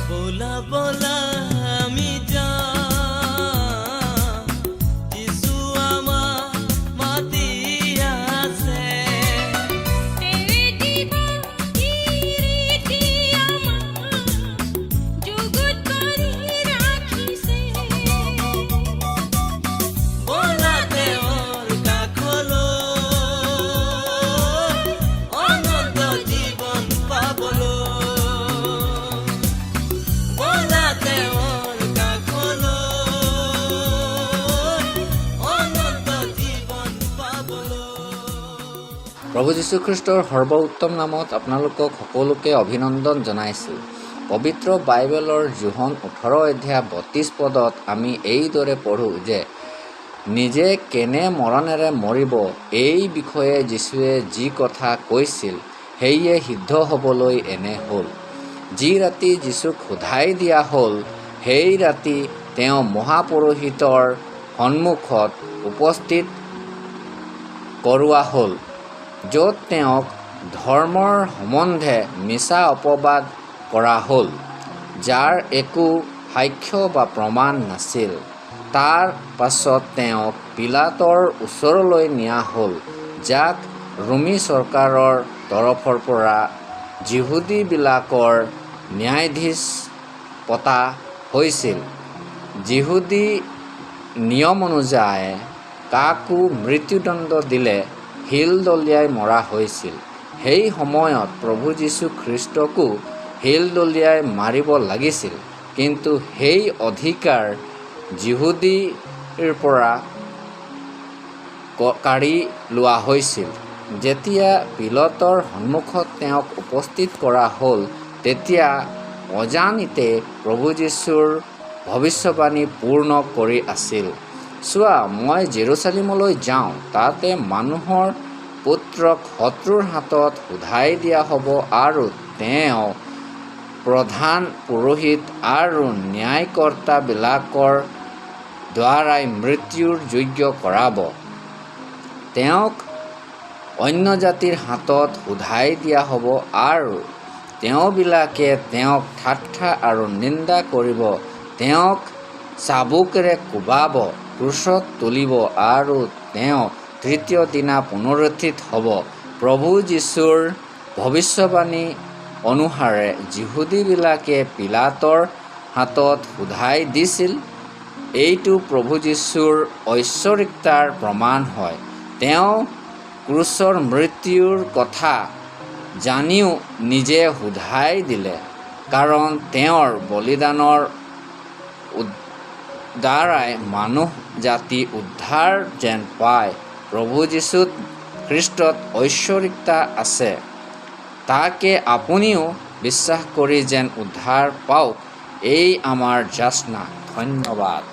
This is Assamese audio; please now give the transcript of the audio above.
बोला बोला আমি যাম যিশু আমাক মাতি আছে এৰি দিব কিৰীতি আমাক যুগত কৰি ৰাখিছে बोला তেওঁৰ কাষলৈ অনন্ত জীৱন পাবলৈ बोला তেওঁৰ কাষলৈ অনন্ত জীৱন পাবলৈ। প্ৰভু যীশুখ্ৰীষ্টৰ সৰ্বোত্তম নামত আপোনালোকক সকলোকে অভিনন্দন জনাইছোঁ। পবিত্ৰ বাইবেলৰ যোহন 18 অধ্যায় 32 পদত আমি এইদৰে পঢ়োঁ যে নিজে কেনে মৰণেৰে মৰিব এই বিষয়ে যীশুৱে যি কথা কৈছিল সেয়ে সিদ্ধ হ'বলৈ এনে হ'ল। যি ৰাতি যীশুক সোধাই দিয়া হ'ল সেই ৰাতি তেওঁ মহাপুৰোহিতৰ সন্মুখত উপস্থিত কৰোৱা হ'ল, য'ত তেওঁক ধৰ্মৰ সম্বন্ধে মিছা অপবাদ কৰা হ'ল, যাৰ একো সাক্ষ্য বা প্ৰমাণ নাছিল। তাৰ পাছত তেওঁক পিলাতৰ ওচৰলৈ নিয়া হ'ল, যাক ৰোমী চৰকাৰৰ তৰফৰ পৰা যিহুদীবিলাকৰ ন্যায়াধীশ পতা হৈছিল। যিহুদী নিয়ম অনুযায়ী কাকো মৃত্যুদণ্ড দিলে শিল দলিয়াই মৰা হৈছিল। সেই সময়ত প্ৰভু যীশু খ্ৰীষ্টকো শিল দলিয়াই মাৰিব লাগিছিল, কিন্তু সেই অধিকাৰ যিহুদীৰ পৰা কাঢ়ি লোৱা হৈছিল। যেতিয়া পিলাতৰ সন্মুখত তেওঁক উপস্থিত কৰা হ'ল, তেতিয়া অজানিতে প্ৰভু যীশুৰ ভৱিষ্যবাণী পূৰ্ণ কৰি আছিল। চোৱা, মই জেৰুচালেমলৈ যাওঁ, তাতে মানুহৰ পুত্ৰক শত্ৰুৰ হাতত সোধাই দিয়া হ'ব আৰু তেওঁ প্ৰধান পুৰোহিত আৰু ন্যায়কৰ্তাবিলাকৰ দ্বাৰাই মৃত্যুৰ যোগ্য কৰাব। তেওঁক অন্য জাতিৰ হাতত সোধাই দিয়া হ'ব আৰু তেওঁবিলাকে তেওঁক ঠাট্টা আৰু নিন্দা কৰিব, তেওঁক চাবুকেৰে কোবাব, ক্ৰুচত তুলিব আৰু তেওঁ তৃতীয় দিনা পুনৰুত্থিত হ'ব। প্ৰভু যীশুৰ ভৱিষ্যবাণী অনুসাৰে যিহুদীবিলাকে পিলাতৰ হাতত সোধাই দিছিল। এইটো প্ৰভু যীশুৰ ঐশ্বৰিকতাৰ প্ৰমাণ হয়। তেওঁ ক্ৰুচৰ মৃত্যুৰ কথা জানিও নিজে সোধাই দিলে, কাৰণ তেওঁৰ বলিদানৰ দ্বাৰাই মানুহ জাতি উদ্ধাৰ যেন পায়। প্ৰভু যীশু খ্ৰীষ্টত ঐশ্বৰিকতা আছে, তাকে আপুনিও বিশ্বাস কৰি যেন উদ্ধাৰ পাওক, এই আমাৰ যাচনা। ধন্যবাদ।